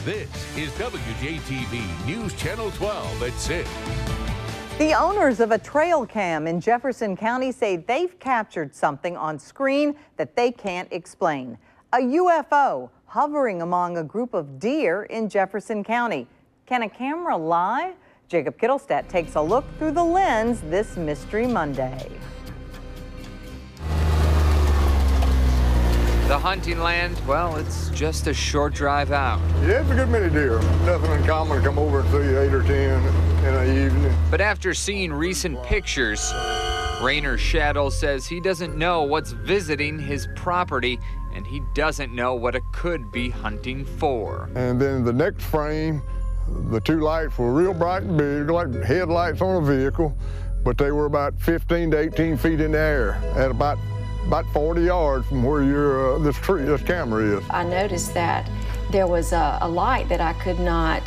This is WJTV News Channel 12 at 6. The owners of a trail cam in Jefferson County say they've captured something on screen that they can't explain. A UFO hovering among a group of deer in Jefferson County. Can a camera lie? Jacob Kittilstad takes a look through the lens this Mystery Monday. The hunting land, well, it's just a short drive out. Yeah, it's a good many deer. Nothing uncommon to come over and see 8 or 10 in an evening. But after seeing recent pictures, Rainer Shadow says he doesn't know what's visiting his property, and he doesn't know what it could be hunting for. And then the next frame, the two lights were real bright and big, like headlights on a vehicle, but they were about 15 to 18 feet in the air at about 40 yards from where your this camera is. I noticed that there was a light that I could not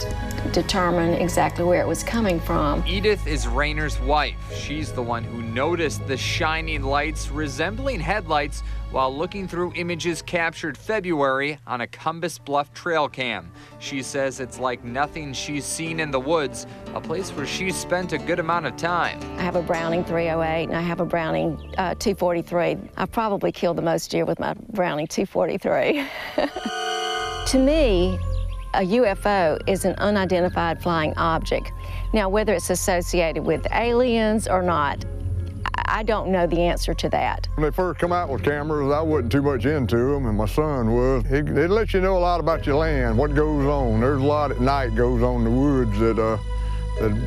determine exactly where it was coming from. Edith is Rainer's wife. She's the one who noticed the shining lights resembling headlights while looking through images captured February on a Cumbus Bluff trail cam. She says it's like nothing she's seen in the woods, a place where she's spent a good amount of time. I have a Browning 308 and I have a Browning 243. I've probably killed the most deer with my Browning 243. To me, a UFO is an unidentified flying object. Now, whether it's associated with aliens or not, I don't know the answer to that. When they first come out with cameras, I wasn't too much into them, and my son was. It lets you know a lot about your land, what goes on. There's a lot at night goes on in the woods that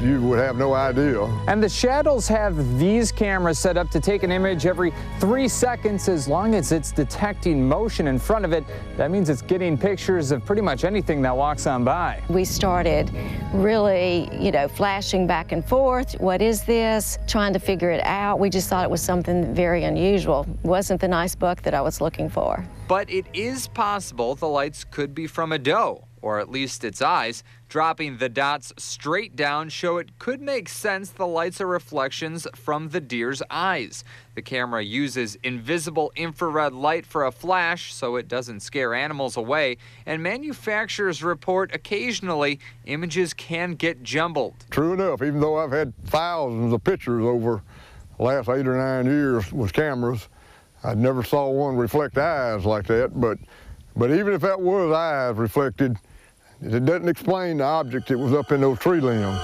you would have no idea. And the Shadows have these cameras set up to take an image every 3 seconds as long as it's detecting motion in front of it. That means it's getting pictures of pretty much anything that walks on by. We started really, flashing back and forth. What is this? Trying to figure it out. We just thought it was something very unusual. It wasn't the nice buck that I was looking for. But it is possible the lights could be from a doe, or at least its eyes. Dropping the dots straight down show it could make sense the lights are reflections from the deer's eyes. The camera uses invisible infrared light for a flash so it doesn't scare animals away, and manufacturers report occasionally images can get jumbled. True enough, even though I've had thousands of pictures over the last 8 or 9 years with cameras, I never saw one reflect eyes like that, but even if that was eyes reflected, it doesn't explain the object that was up in those tree limbs.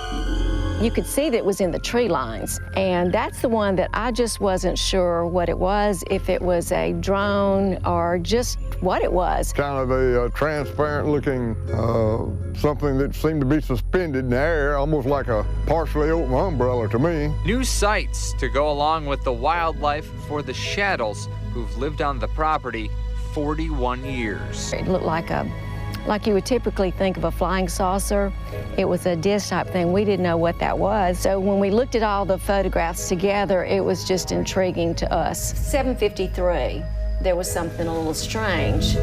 You could see that it was in the tree lines, and that's the one that I just wasn't sure what it was, if it was a drone or just what it was. Kind of a transparent looking something that seemed to be suspended in the air, almost like a partially open umbrella to me. New sights to go along with the wildlife for the Shadows, who've lived on the property 41 years. It looked like you would typically think of a flying saucer. It was a disc type thing. We didn't know what that was. So when we looked at all the photographs together, it was just intriguing to us. 7:53, there was something a little strange.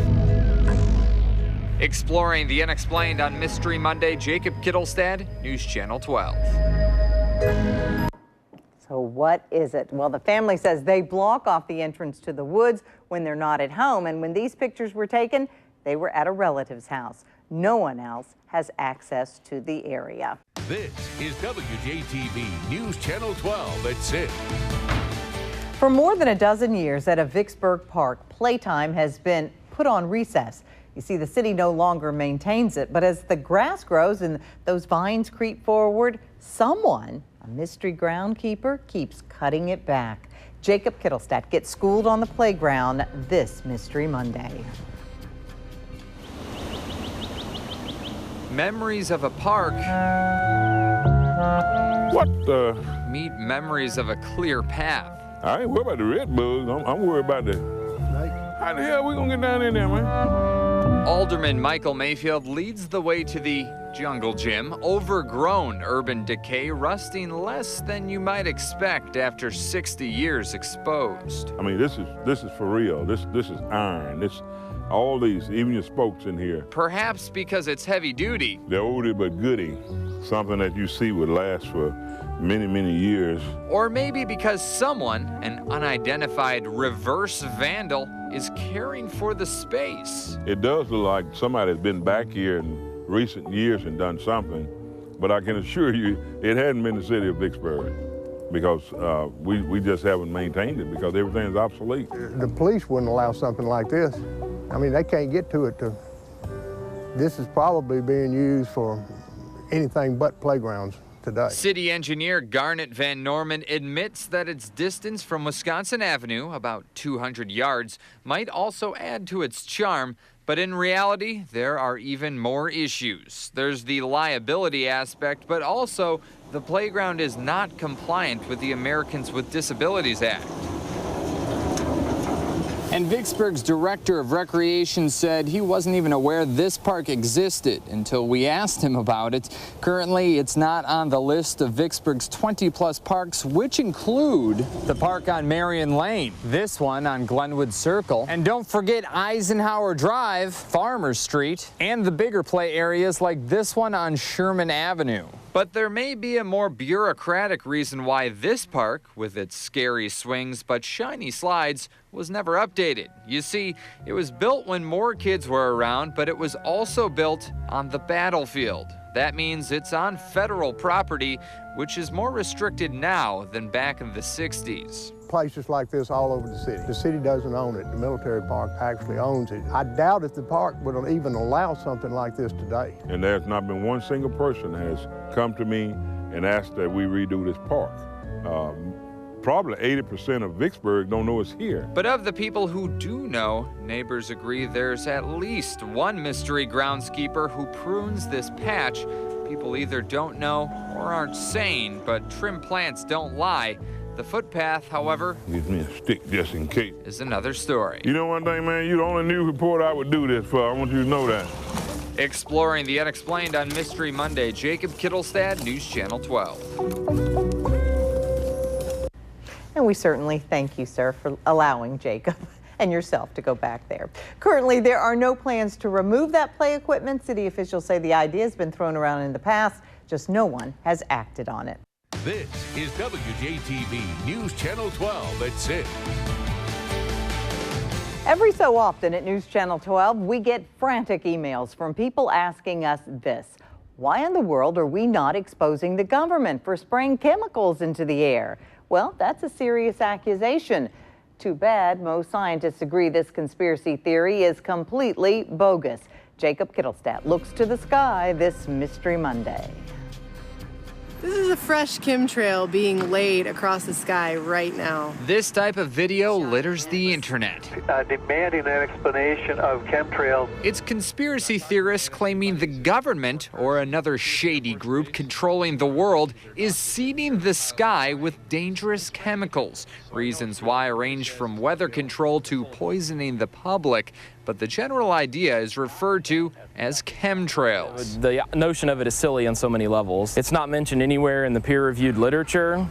Exploring the unexplained on Mystery Monday, Jacob Kittilstad, News Channel 12. So what is it? Well, the family says they block off the entrance to the woods when they're not at home. And when these pictures were taken, they were at a relative's house. No one else has access to the area. This is WJTV News Channel 12 at 6. For more than a dozen years at a Vicksburg Park, playtime has been put on recess. You see, the city no longer maintains it, but as the grass grows and those vines creep forward, someone, a mystery groundkeeper, keeps cutting it back. Jacob Kittilstad gets schooled on the playground this Mystery Monday. Memories of a park What the? meet memories of a clear path. I ain't worried about the red bugs. I'm worried about the... How the hell we gonna get down in there, man? Alderman Michael Mayfield leads the way to the jungle gym. Overgrown urban decay, rusting less than you might expect after 60 years exposed. I mean, this is for real. This is iron. All these, even your spokes in here. Perhaps because it's heavy duty. They're oldie but goodie. Something that you see would last for many, many years. Or maybe because someone, an unidentified reverse vandal, is caring for the space. It does look like somebody's been back here and recent years and done something, but I can assure you it hadn't been the city of Vicksburg, because we just haven't maintained it because everything is obsolete. The police wouldn't allow something like this. I mean, they can't get to it. This is probably being used for anything but playgrounds today. City engineer Garnet Van Norman admits that its distance from Wisconsin Avenue, about 200 yards, might also add to its charm. But in reality, there are even more issues. There's the liability aspect, but also the playground is not compliant with the Americans with Disabilities Act. And Vicksburg's director of recreation said he wasn't even aware this park existed until we asked him about it. Currently, it's not on the list of Vicksburg's 20-plus parks, which include the park on Marion Lane, this one on Glenwood Circle, and don't forget Eisenhower Drive, Farmers Street, and the bigger play areas like this one on Sherman Avenue. But there may be a more bureaucratic reason why this park, with its scary swings but shiny slides, was never updated. You see, it was built when more kids were around, but it was also built on the battlefield. That means it's on federal property, which is more restricted now than back in the 60s. Places like this all over the city. The city doesn't own it. The military park actually owns it. I doubt if the park would even allow something like this today. And there's not been one single person that has come to me and asked that we redo this park. Probably 80% of Vicksburg don't know it's here. But of the people who do know, neighbors agree there's at least one mystery groundskeeper who prunes this patch. People either don't know or aren't sane, but trim plants don't lie. The footpath, however, Gives me a stick just in case. is another story. You know one thing, man? You're the only news reporter I would do this for. I want you to know that. Exploring the unexplained on Mystery Monday, Jacob Kittilstad, News Channel 12. And we certainly thank you, sir, for allowing Jacob and yourself to go back there. Currently, there are no plans to remove that play equipment. City officials say the idea has been thrown around in the past, just no one has acted on it. This is WJTV News Channel 12 at 6. Every so often at News Channel 12, we get frantic emails from people asking us this: why in the world are we not exposing the government for spraying chemicals into the air? Well, that's a serious accusation. Too bad most scientists agree this conspiracy theory is completely bogus. Jacob Kittilstad looks to the sky this Mystery Monday. This is a fresh chemtrail being laid across the sky right now. This type of video litters the internet. Demanding an explanation of chemtrails. It's conspiracy theorists claiming the government, or another shady group controlling the world, is seeding the sky with dangerous chemicals. Reasons why range from weather control to poisoning the public. But the general idea is referred to as chemtrails. The notion of it is silly on so many levels. It's not mentioned anywhere in the peer-reviewed literature.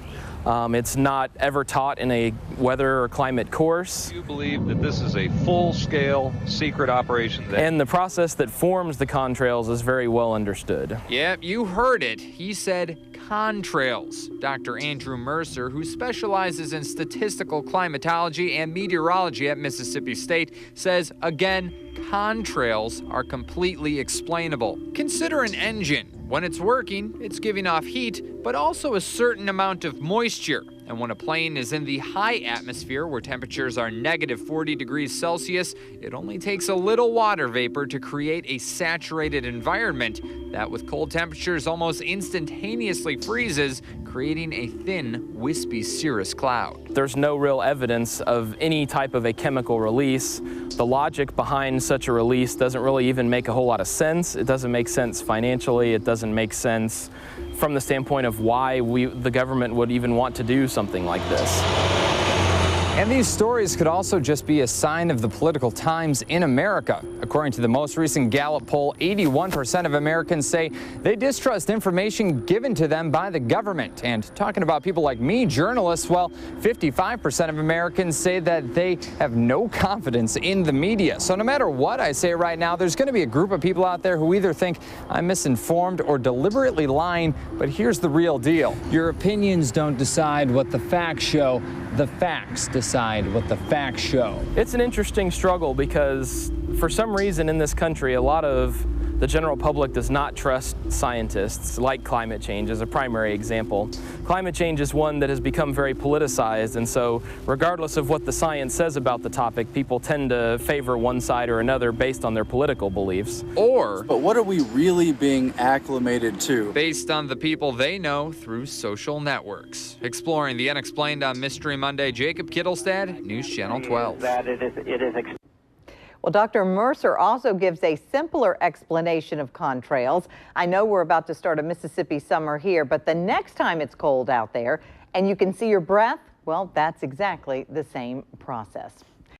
It's not ever taught in a weather or climate course. Do you believe that this is a full-scale secret operation? And the process that forms the contrails is very well understood. Yeah, you heard it. He said contrails. Dr. Andrew Mercer, who specializes in statistical climatology and meteorology at Mississippi State, says, again, contrails are completely explainable. Consider an engine. When it's working, it's giving off heat, but also a certain amount of moisture. And when a plane is in the high atmosphere, where temperatures are negative 40 degrees Celsius, it only takes a little water vapor to create a saturated environment that, with cold temperatures, almost instantaneously freezes, creating a thin, wispy cirrus cloud. There's no real evidence of any type of a chemical release. The logic behind such a release doesn't really even make a whole lot of sense. It doesn't make sense financially. It doesn't make sense from the standpoint of why the government would even want to do something like this. And these stories could also just be a sign of the political times in America. According to the most recent Gallup poll, 81% of Americans say they distrust information given to them by the government. And talking about people like me, journalists, well, 55% of Americans say that they have no confidence in the media. So no matter what I say right now, there's going to be a group of people out there who either think I'm misinformed or deliberately lying. But here's the real deal. Your opinions don't decide what the facts show. The facts decide what the facts show. It's an interesting struggle because for some reason in this country, a lot of The general public does not trust scientists, like climate change as a primary example. Climate change is one that has become very politicized, and so regardless of what the science says about the topic, people tend to favor one side or another based on their political beliefs. But what are we really being acclimated to? Based on the people they know through social networks. Exploring the unexplained on Mystery Monday, Jacob Kittilstad, News Channel 12. Well, Dr. Mercer also gives a simpler explanation of contrails. I know we're about to start a Mississippi summer here, but the next time it's cold out there and you can see your breath, well, that's exactly the same process.